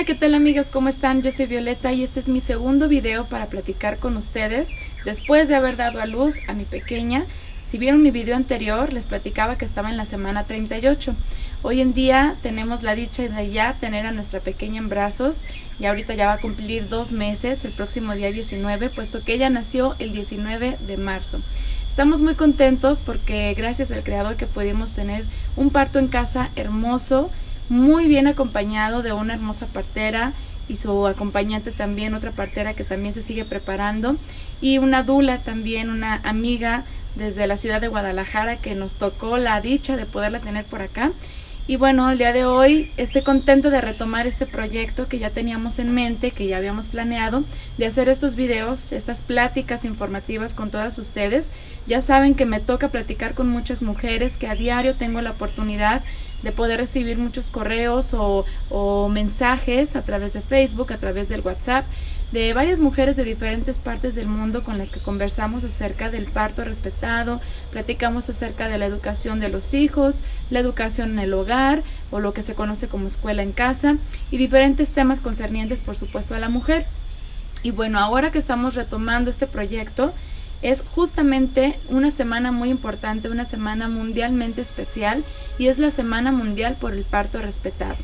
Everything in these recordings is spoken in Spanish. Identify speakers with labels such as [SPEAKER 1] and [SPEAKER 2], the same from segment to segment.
[SPEAKER 1] Hola, ¿qué tal amigas? ¿Cómo están? Yo soy Violeta y este es mi segundo video para platicar con ustedes después de haber dado a luz a mi pequeña. Si vieron mi video anterior, les platicaba que estaba en la semana 38. Hoy en día tenemos la dicha de ya tener a nuestra pequeña en brazos y ahorita ya va a cumplir 2 meses, el próximo día 19, puesto que ella nació el 19 de marzo. Estamos muy contentos porque gracias al Creador que pudimos tener un parto en casa hermoso, muy bien acompañado de una hermosa partera y su acompañante también, otra partera que también se sigue preparando, y una dula también, una amiga desde la ciudad de Guadalajara que nos tocó la dicha de poderla tener por acá. Y bueno, el día de hoy estoy contenta de retomar este proyecto que ya teníamos en mente, que ya habíamos planeado, de hacer estos videos, estas pláticas informativas con todas ustedes. Ya saben que me toca platicar con muchas mujeres, que a diario tengo la oportunidad de poder recibir muchos correos o mensajes a través de Facebook, a través del WhatsApp, de varias mujeres de diferentes partes del mundo con las que conversamos acerca del parto respetado, platicamos acerca de la educación de los hijos, la educación en el hogar o lo que se conoce como escuela en casa y diferentes temas concernientes por supuesto a la mujer. Y bueno, ahora que estamos retomando este proyecto, es justamente una semana muy importante, una semana mundialmente especial y es la Semana Mundial por el Parto Respetado.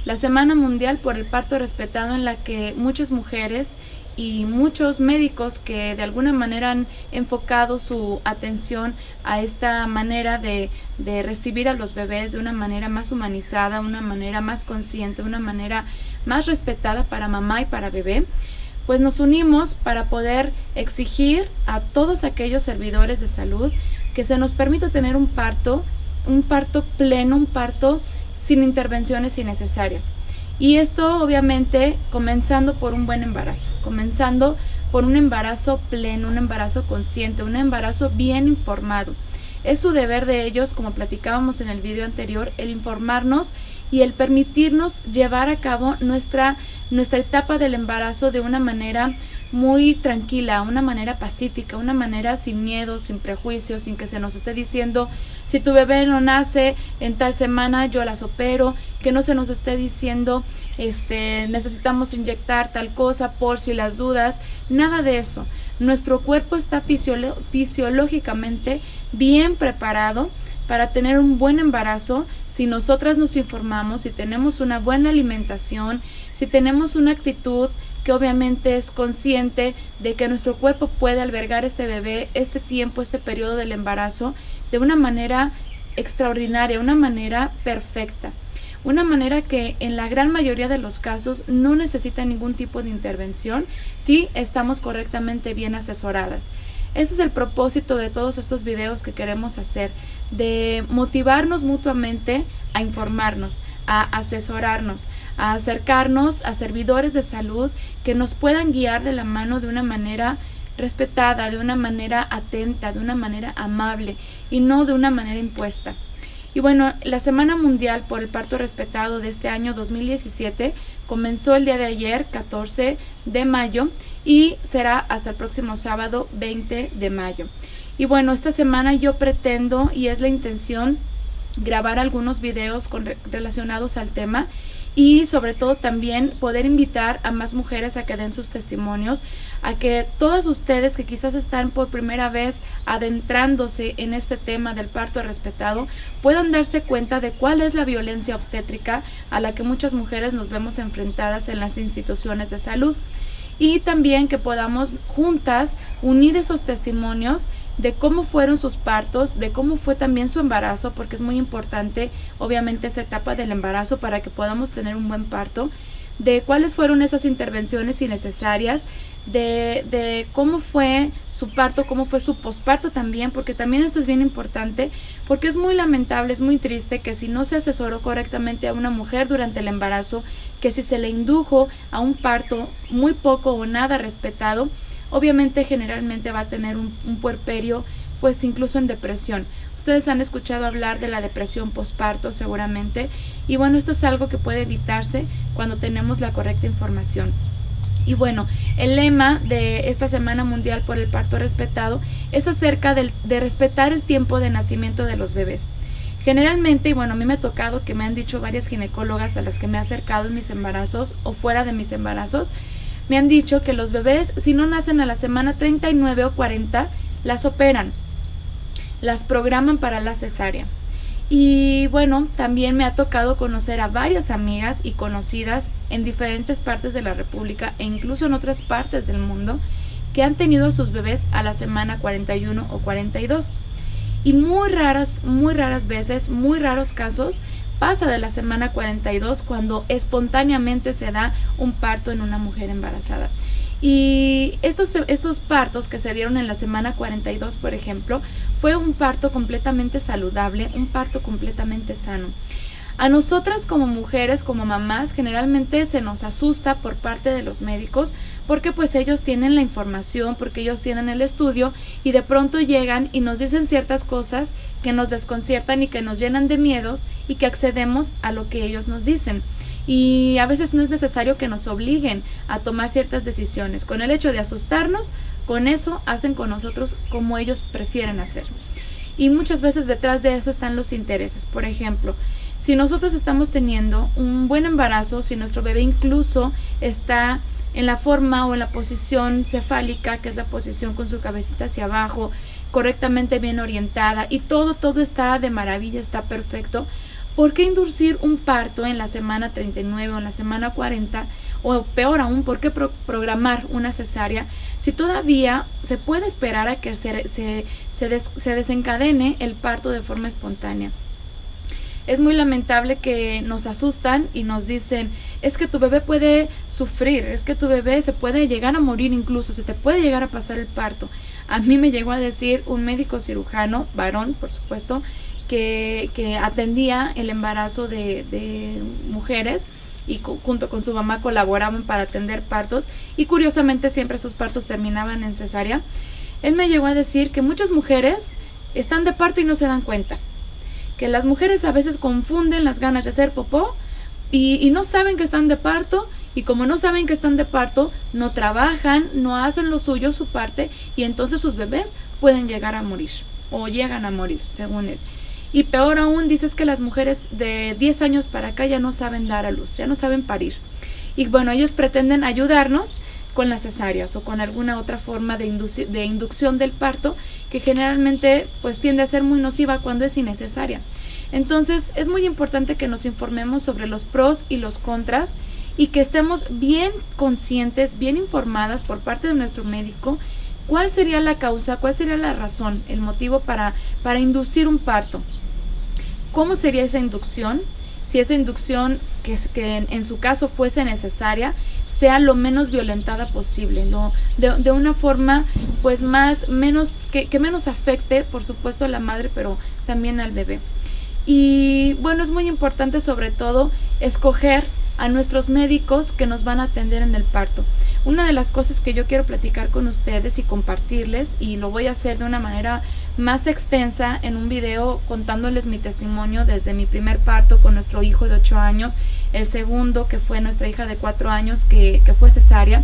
[SPEAKER 1] La Semana Mundial por el Parto Respetado en la que muchas mujeres y muchos médicos que de alguna manera han enfocado su atención a esta manera de recibir a los bebés de una manera más humanizada, una manera más consciente, una manera más respetada para mamá y para bebé, pues nos unimos para poder exigir a todos aquellos servidores de salud que se nos permita tener un parto pleno, un parto sin intervenciones innecesarias. Y esto obviamente comenzando por un buen embarazo, comenzando por un embarazo pleno, un embarazo consciente, un embarazo bien informado. Es su deber de ellos, como platicábamos en el video anterior, el informarnos y el permitirnos llevar a cabo nuestra etapa del embarazo de una manera muy tranquila, una manera pacífica, una manera sin miedo, sin prejuicios, sin que se nos esté diciendo si tu bebé no nace en tal semana yo las opero, que no se nos esté diciendo necesitamos inyectar tal cosa por si las dudas, nada de eso. Nuestro cuerpo está fisiológicamente bien preparado para tener un buen embarazo si nosotras nos informamos, si tenemos una buena alimentación, si tenemos una actitud que obviamente es consciente de que nuestro cuerpo puede albergar este bebé, este tiempo, este periodo del embarazo de una manera extraordinaria, una manera perfecta. Una manera que en la gran mayoría de los casos no necesita ningún tipo de intervención si estamos correctamente bien asesoradas. Ese es el propósito de todos estos videos que queremos hacer, de motivarnos mutuamente a informarnos, a asesorarnos, a acercarnos a servidores de salud que nos puedan guiar de la mano de una manera respetada, de una manera atenta, de una manera amable y no de una manera impuesta. Y bueno, la Semana Mundial por el Parto Respetado de este año 2017 comenzó el día de ayer, 14 de mayo, y será hasta el próximo sábado, 20 de mayo. Y bueno, esta semana yo pretendo, y es la intención, grabar algunos videos relacionados al tema y sobre todo también poder invitar a más mujeres a que den sus testimonios, a que todas ustedes que quizás están por primera vez adentrándose en este tema del parto respetado puedan darse cuenta de cuál es la violencia obstétrica a la que muchas mujeres nos vemos enfrentadas en las instituciones de salud. Y también que podamos juntas unir esos testimonios de cómo fueron sus partos, de cómo fue también su embarazo, porque es muy importante obviamente esa etapa del embarazo para que podamos tener un buen parto, de cuáles fueron esas intervenciones innecesarias, de cómo fue su parto, cómo fue su posparto también, porque también esto es bien importante, porque es muy lamentable, es muy triste que si no se asesoró correctamente a una mujer durante el embarazo, que si se le indujo a un parto muy poco o nada respetado, obviamente generalmente va a tener un puerperio pues incluso en depresión. Ustedes han escuchado hablar de la depresión posparto seguramente, y bueno, esto es algo que puede evitarse cuando tenemos la correcta información. Y bueno, el lema de esta Semana Mundial por el Parto Respetado es acerca de respetar el tiempo de nacimiento de los bebés. Generalmente, y bueno, a mí me ha tocado que me han dicho varias ginecólogas a las que me he acercado en mis embarazos o fuera de mis embarazos, me han dicho que los bebés, si no nacen a la semana 39 o 40, las operan, las programan para la cesárea. Y bueno, también me ha tocado conocer a varias amigas y conocidas en diferentes partes de la República e incluso en otras partes del mundo que han tenido a sus bebés a la semana 41 o 42. Y muy raras veces, muy raros casos, pasa de la semana 42 cuando espontáneamente se da un parto en una mujer embarazada. Y estos partos que se dieron en la semana 42, por ejemplo, fue un parto completamente saludable, un parto completamente sano. A nosotras como mujeres, como mamás, generalmente se nos asusta por parte de los médicos porque pues ellos tienen la información, porque ellos tienen el estudio y de pronto llegan y nos dicen ciertas cosas que nos desconciertan y que nos llenan de miedos y que accedemos a lo que ellos nos dicen. Y a veces no es necesario que nos obliguen a tomar ciertas decisiones. Con el hecho de asustarnos, con eso hacen con nosotros como ellos prefieren hacer. Y muchas veces detrás de eso están los intereses. Por ejemplo, si nosotros estamos teniendo un buen embarazo, si nuestro bebé incluso está en la forma o en la posición cefálica, que es la posición con su cabecita hacia abajo, correctamente bien orientada, y todo está de maravilla, está perfecto, ¿por qué inducir un parto en la semana 39 o en la semana 40? O peor aún, ¿por qué programar una cesárea si todavía se puede esperar a que se desencadene el parto de forma espontánea? Es muy lamentable que nos asustan y nos dicen, es que tu bebé puede sufrir, es que tu bebé se puede llegar a morir incluso, se te puede llegar a pasar el parto. A mí me llegó a decir un médico cirujano, varón por supuesto, que atendía el embarazo de mujeres y junto con su mamá colaboraban para atender partos y curiosamente siempre esos partos terminaban en cesárea. Él me llegó a decir que muchas mujeres están de parto y no se dan cuenta, que las mujeres a veces confunden las ganas de hacer popó y no saben que están de parto, y como no saben que están de parto, no trabajan, no hacen lo suyo, su parte, y entonces sus bebés pueden llegar a morir o llegan a morir, según él. Y peor aún, dices que las mujeres de 10 años para acá ya no saben dar a luz, ya no saben parir. Y bueno, ellos pretenden ayudarnos con las cesáreas o con alguna otra forma de inducción del parto que generalmente pues tiende a ser muy nociva cuando es innecesaria. Entonces es muy importante que nos informemos sobre los pros y los contras y que estemos bien conscientes, bien informadas por parte de nuestro médico cuál sería la causa, cuál sería la razón, el motivo para inducir un parto. ¿Cómo sería esa inducción? Si esa inducción que en su caso fuese necesaria, sea lo menos violentada posible, ¿no? De una forma pues menos afecte por supuesto a la madre, pero también al bebé. Y bueno, es muy importante sobre todo escoger a nuestros médicos que nos van a atender en el parto. Una de las cosas que yo quiero platicar con ustedes y compartirles, y lo voy a hacer de una manera más extensa en un video contándoles mi testimonio desde mi primer parto con nuestro hijo de 8 años, el segundo que fue nuestra hija de 4 años que fue cesárea,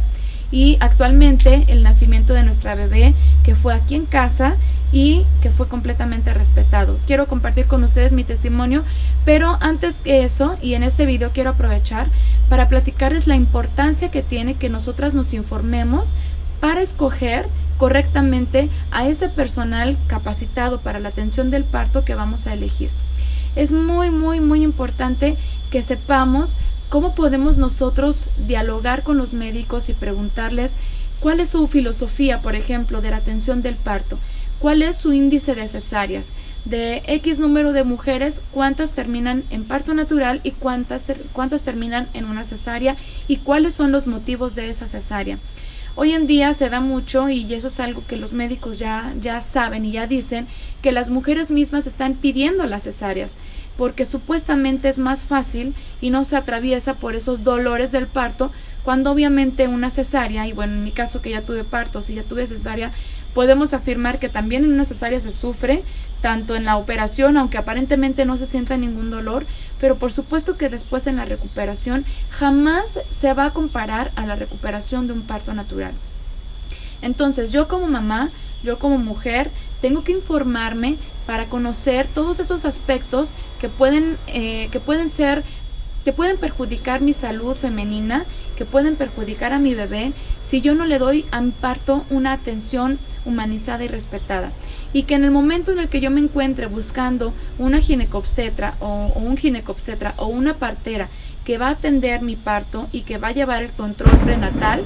[SPEAKER 1] y actualmente el nacimiento de nuestra bebé que fue aquí en casa y que fue completamente respetado. Quiero compartir con ustedes mi testimonio, pero antes que eso, y en este video quiero aprovechar para platicarles la importancia que tiene que nosotras nos informemos para escoger correctamente a ese personal capacitado para la atención del parto que vamos a elegir. Es muy importante que sepamos cómo podemos nosotros dialogar con los médicos y preguntarles cuál es su filosofía, por ejemplo, de la atención del parto. ¿Cuál es su índice de cesáreas? De X número de mujeres, ¿cuántas terminan en parto natural y cuántas terminan en una cesárea? ¿Y cuáles son los motivos de esa cesárea? Hoy en día se da mucho, y eso es algo que los médicos ya saben y ya dicen, que las mujeres mismas están pidiendo las cesáreas, porque supuestamente es más fácil y no se atraviesa por esos dolores del parto, cuando obviamente una cesárea, y bueno, en mi caso que ya tuve partos y ya tuve cesárea, podemos afirmar que también en una cesárea se sufre, tanto en la operación, aunque aparentemente no se sienta ningún dolor, pero por supuesto que después en la recuperación jamás se va a comparar a la recuperación de un parto natural. Entonces yo como mamá, yo como mujer, tengo que informarme para conocer todos esos aspectos que pueden perjudicar mi salud femenina, que pueden perjudicar a mi bebé si yo no le doy a mi parto una atención humanizada y respetada. Y que en el momento en el que yo me encuentre buscando una ginecobstetra o un ginecobstetra o una partera que va a atender mi parto y que va a llevar el control prenatal,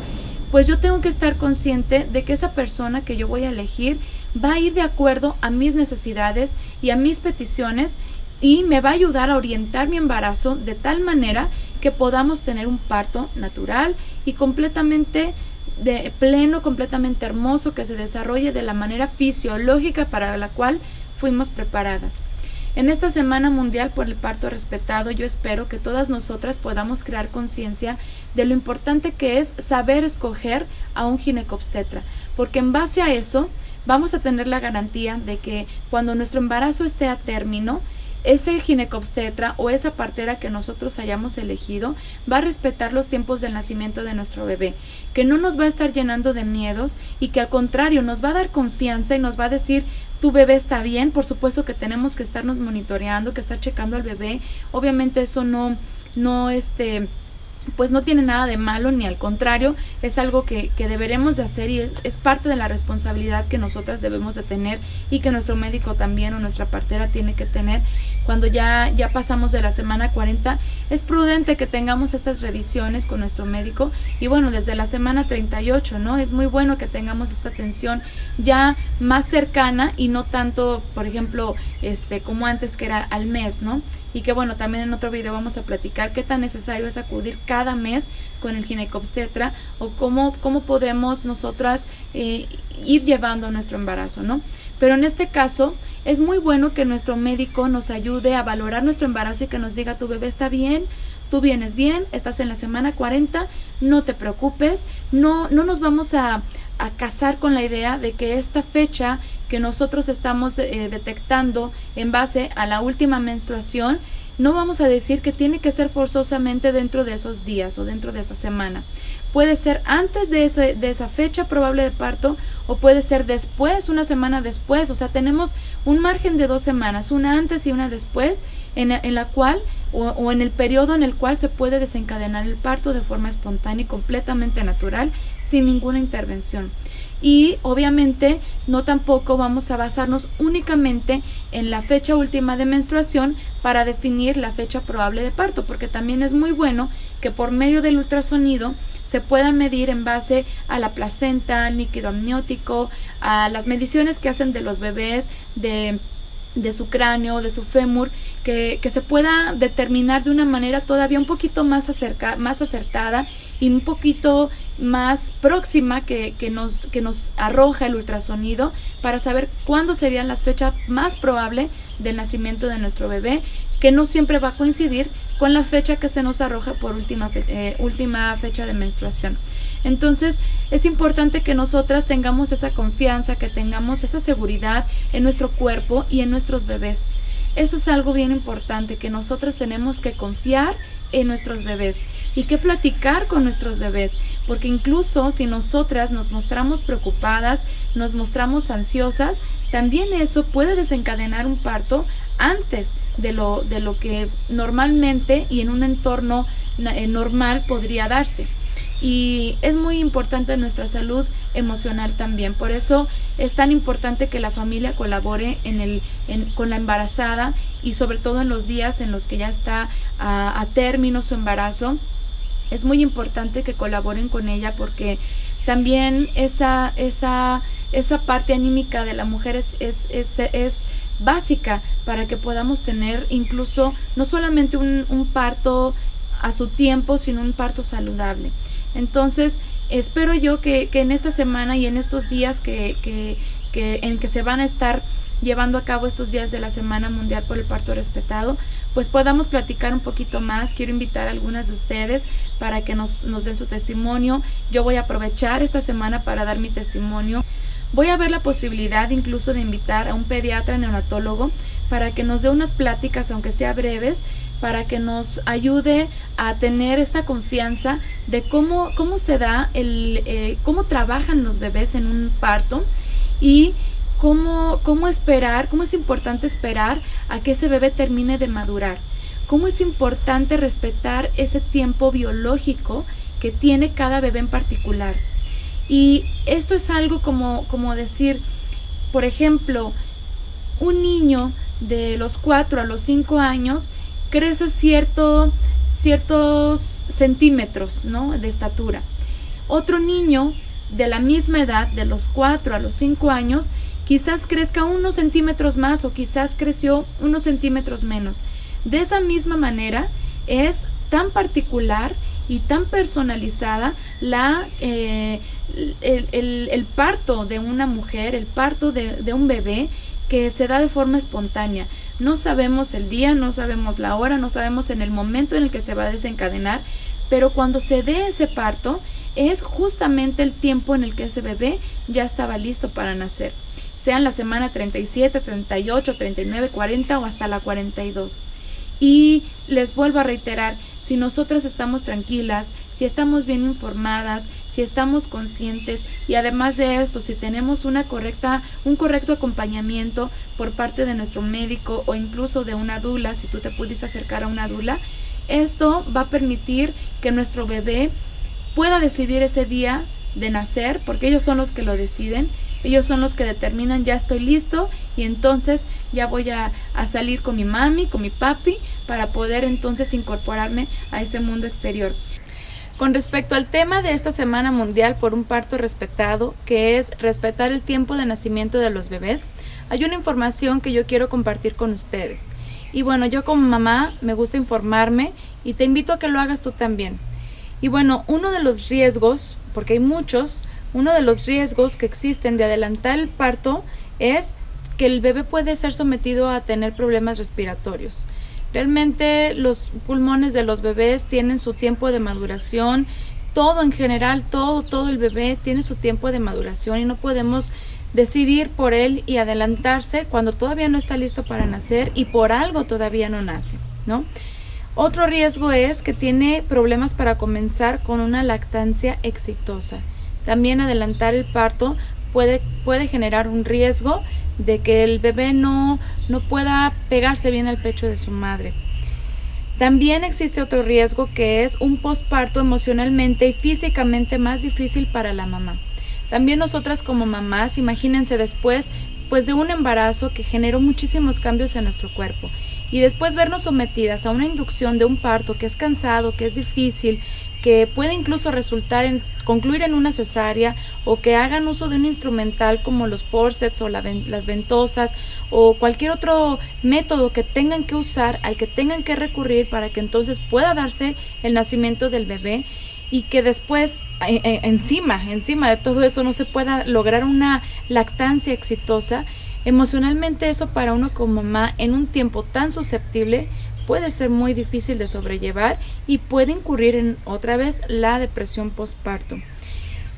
[SPEAKER 1] pues yo tengo que estar consciente de que esa persona que yo voy a elegir va a ir de acuerdo a mis necesidades y a mis peticiones, y me va a ayudar a orientar mi embarazo de tal manera que podamos tener un parto natural y completamente pleno, completamente hermoso, que se desarrolle de la manera fisiológica para la cual fuimos preparadas. En esta Semana Mundial por el Parto Respetado, yo espero que todas nosotras podamos crear conciencia de lo importante que es saber escoger a un ginecobstetra, porque en base a eso vamos a tener la garantía de que cuando nuestro embarazo esté a término, ese ginecobstetra o esa partera que nosotros hayamos elegido va a respetar los tiempos del nacimiento de nuestro bebé, que no nos va a estar llenando de miedos y que al contrario nos va a dar confianza y nos va a decir: tu bebé está bien. Por supuesto que tenemos que estarnos monitoreando, que estar checando al bebé. Obviamente eso pues no tiene nada de malo, ni al contrario, es algo que deberemos de hacer, y es parte de la responsabilidad que nosotras debemos de tener y que nuestro médico también o nuestra partera tiene que tener. Cuando ya pasamos de la semana 40, es prudente que tengamos estas revisiones con nuestro médico, y bueno, desde la semana 38, ¿no? Es muy bueno que tengamos esta atención ya más cercana y no tanto, por ejemplo, como antes, que era al mes, ¿no? Y que bueno, también en otro video vamos a platicar qué tan necesario es acudir cada mes con el ginecobstetra, o cómo podemos nosotras ir llevando nuestro embarazo, ¿no? Pero en este caso es muy bueno que nuestro médico nos ayude a valorar nuestro embarazo y que nos diga: tu bebé está bien, tú vienes bien, estás en la semana 40, no te preocupes. No nos vamos a casar con la idea de que esta fecha que nosotros estamos detectando en base a la última menstruación, no vamos a decir que tiene que ser forzosamente dentro de esos días o dentro de esa semana. Puede ser antes de esa fecha probable de parto, o puede ser después, una semana después. O sea, tenemos un margen de 2 semanas, una antes y una después, en la cual o en el periodo en el cual se puede desencadenar el parto de forma espontánea y completamente natural, sin ninguna intervención. Y obviamente no tampoco vamos a basarnos únicamente en la fecha última de menstruación para definir la fecha probable de parto, porque también es muy bueno que por medio del ultrasonido se pueda medir en base a la placenta, al líquido amniótico, a las mediciones que hacen de los bebés, de su cráneo, de su fémur, que se pueda determinar de una manera todavía un poquito más acertada y un poquito más próxima que nos arroja el ultrasonido, para saber cuándo serían las fechas más probables del nacimiento de nuestro bebé, que no siempre va a coincidir con la fecha que se nos arroja por última fecha de menstruación. Entonces es importante que nosotras tengamos esa confianza, que tengamos esa seguridad en nuestro cuerpo y en nuestros bebés. Eso es algo bien importante, que nosotras tenemos que confiar en nuestros bebés y que platicar con nuestros bebés, porque incluso si nosotras nos mostramos preocupadas, nos mostramos ansiosas, también eso puede desencadenar un parto antes de lo que normalmente y en un entorno normal podría darse. Y es muy importante nuestra salud emocional también. Por eso es tan importante que la familia colabore con la embarazada, y sobre todo en los días en los que ya está a término su embarazo. Es muy importante que colaboren con ella, porque también esa parte anímica de la mujer es básica para que podamos tener incluso no solamente un parto a su tiempo, sino un parto saludable. Entonces espero yo que en esta semana y en estos días en que se van a estar llevando a cabo estos días de la Semana Mundial por el Parto Respetado, pues podamos platicar un poquito más. Quiero invitar a algunas de ustedes para que nos den su testimonio. Yo voy a aprovechar esta semana para dar mi testimonio. Voy a ver la posibilidad incluso de invitar a un pediatra neonatólogo para que nos dé unas pláticas, aunque sea breves, para que nos ayude a tener esta confianza de cómo se da cómo trabajan los bebés en un parto y cómo esperar, cómo es importante esperar a que ese bebé termine de madurar, cómo es importante respetar ese tiempo biológico que tiene cada bebé en particular. Y esto es algo como decir, por ejemplo, un niño de los 4 a los 5 años crece ciertos centímetros, ¿no?, de estatura. Otro niño de la misma edad, de los 4 a los 5 años, quizás crezca unos centímetros más o quizás creció unos centímetros menos. De esa misma manera es tan particular y tan personalizada el parto de una mujer, el parto de un bebé, que se da de forma espontánea. No sabemos el día, no sabemos la hora, no sabemos en el momento en el que se va a desencadenar, pero cuando se dé ese parto es justamente el tiempo en el que ese bebé ya estaba listo para nacer, sea en la semana 37, 38, 39, 40 o hasta la 42. Y les vuelvo a reiterar, si nosotras estamos tranquilas, si estamos bien informadas, si estamos conscientes y además de esto, si tenemos un correcto acompañamiento por parte de nuestro médico o incluso de una dula, si tú te pudiste acercar a una dula, esto va a permitir que nuestro bebé pueda decidir ese día de nacer, porque ellos son los que lo deciden. Ellos son los que determinan, ya estoy listo y entonces ya voy a salir con mi mami, con mi papi, para poder entonces incorporarme a ese mundo exterior. Con respecto al tema de esta Semana Mundial por un Parto Respetado, que es respetar el tiempo de nacimiento de los bebés, hay una información que yo quiero compartir con ustedes. Y bueno, yo como mamá me gusta informarme y te invito a que lo hagas tú también. Y bueno, uno de los riesgos, porque hay muchos, uno de los riesgos que existen de adelantar el parto es que el bebé puede ser sometido a tener problemas respiratorios. Realmente los pulmones de los bebés tienen su tiempo de maduración, todo en general, todo el bebé tiene su tiempo de maduración y no podemos decidir por él y adelantarse cuando todavía no está listo para nacer y por algo todavía no nace, ¿no? Otro riesgo es que tiene problemas para comenzar con una lactancia exitosa. También adelantar el parto puede generar un riesgo de que el bebé no pueda pegarse bien al pecho de su madre. También existe otro riesgo que es un posparto emocionalmente y físicamente más difícil para la mamá. También nosotras como mamás, imagínense después pues de un embarazo que generó muchísimos cambios en nuestro cuerpo y después vernos sometidas a una inducción de un parto que es cansado, que es difícil, que puede incluso concluir en una cesárea o que hagan uso de un instrumental como los forceps o las ventosas o cualquier otro método que tengan que usar, al que tengan que recurrir para que entonces pueda darse el nacimiento del bebé y que después encima de todo eso no se pueda lograr una lactancia exitosa. Emocionalmente eso para uno como mamá en un tiempo tan susceptible puede ser muy difícil de sobrellevar y puede incurrir en otra vez la depresión postparto.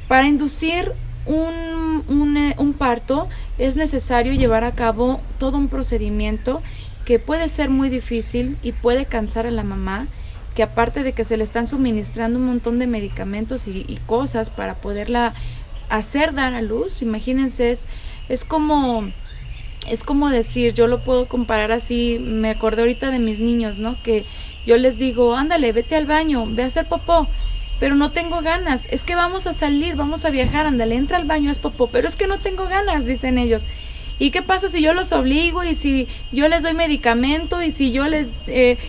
[SPEAKER 1] Para inducir un parto es necesario llevar a cabo todo un procedimiento que puede ser muy difícil y puede cansar a la mamá, que aparte de que se le están suministrando un montón de medicamentos y cosas para poderla hacer dar a luz, imagínense, es como decir, yo lo puedo comparar así, me acordé ahorita de mis niños, ¿no? Que yo les digo, ándale, vete al baño, ve a hacer popó, pero no tengo ganas, es que vamos a salir, vamos a viajar, ándale, entra al baño, haz popó, pero es que no tengo ganas, dicen ellos. ¿Y qué pasa si yo los obligo y si yo les doy medicamento y si yo les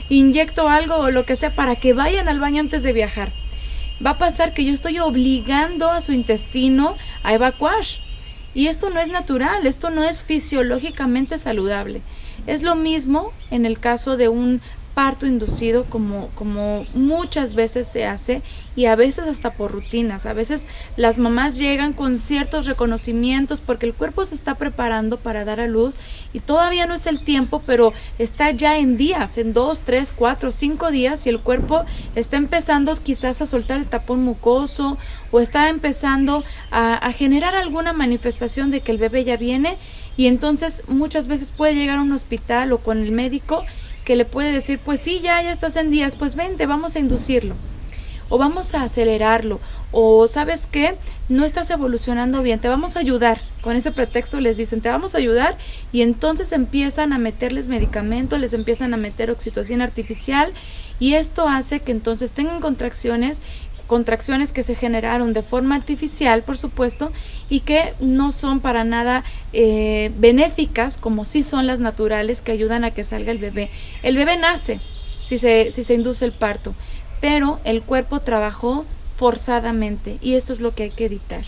[SPEAKER 1] inyecto algo o lo que sea para que vayan al baño antes de viajar? Va a pasar que yo estoy obligando a su intestino a evacuar. Y esto no es natural, esto no es fisiológicamente saludable. Es lo mismo en el caso de un parto inducido como muchas veces se hace y a veces hasta por rutinas. A veces las mamás llegan con ciertos reconocimientos porque el cuerpo se está preparando para dar a luz y todavía no es el tiempo, pero está ya en días, en 2, 3, 4, 5 días y el cuerpo está empezando quizás a soltar el tapón mucoso o está empezando a generar alguna manifestación de que el bebé ya viene y entonces muchas veces puede llegar a un hospital o con el médico que le puede decir, pues sí, ya estás en días, pues vente, vamos a inducirlo, o vamos a acelerarlo, o ¿sabes qué? No estás evolucionando bien, te vamos a ayudar. Con ese pretexto les dicen, te vamos a ayudar, y entonces empiezan a meterles medicamentos, les empiezan a meter oxitocina artificial, y esto hace que entonces tengan contracciones que se generaron de forma artificial, por supuesto, y que no son para nada benéficas, como sí son las naturales, que ayudan a que salga el bebé. El bebé nace si se induce el parto, pero el cuerpo trabajó forzadamente, y esto es lo que hay que evitar.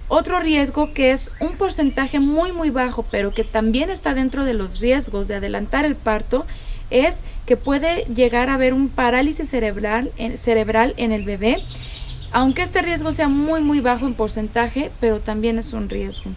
[SPEAKER 1] Otro riesgo, que es un porcentaje muy muy bajo, pero que también está dentro de los riesgos de adelantar el parto, es que puede llegar a haber un parálisis cerebral en el bebé, aunque este riesgo sea muy muy bajo en porcentaje, pero también es un riesgo.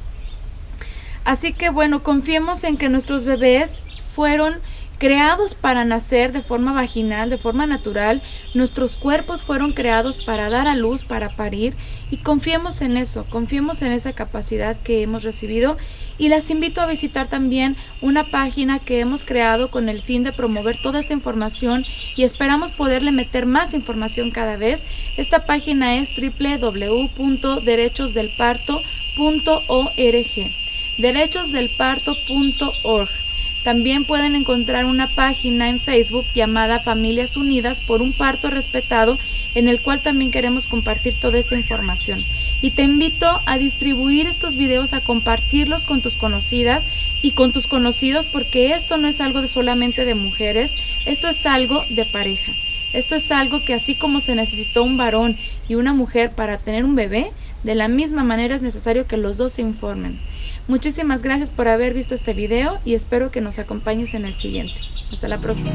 [SPEAKER 1] Así que bueno, confiemos en que nuestros bebés fueron creados para nacer de forma vaginal, de forma natural. Nuestros cuerpos fueron creados para dar a luz, para parir, y confiemos en eso, confiemos en esa capacidad que hemos recibido. Y las invito a visitar también una página que hemos creado con el fin de promover toda esta información, y esperamos poderle meter más información cada vez. Esta página es www.derechosdelparto.org, derechosdelparto.org. También pueden encontrar una página en Facebook llamada Familias Unidas por un Parto Respetado, en el cual también queremos compartir toda esta información. Y te invito a distribuir estos videos, a compartirlos con tus conocidas y con tus conocidos, porque esto no es algo solamente de mujeres, esto es algo de pareja. Esto es algo que, así como se necesitó un varón y una mujer para tener un bebé, de la misma manera es necesario que los dos se informen. Muchísimas gracias por haber visto este video, y espero que nos acompañes en el siguiente. Hasta la próxima.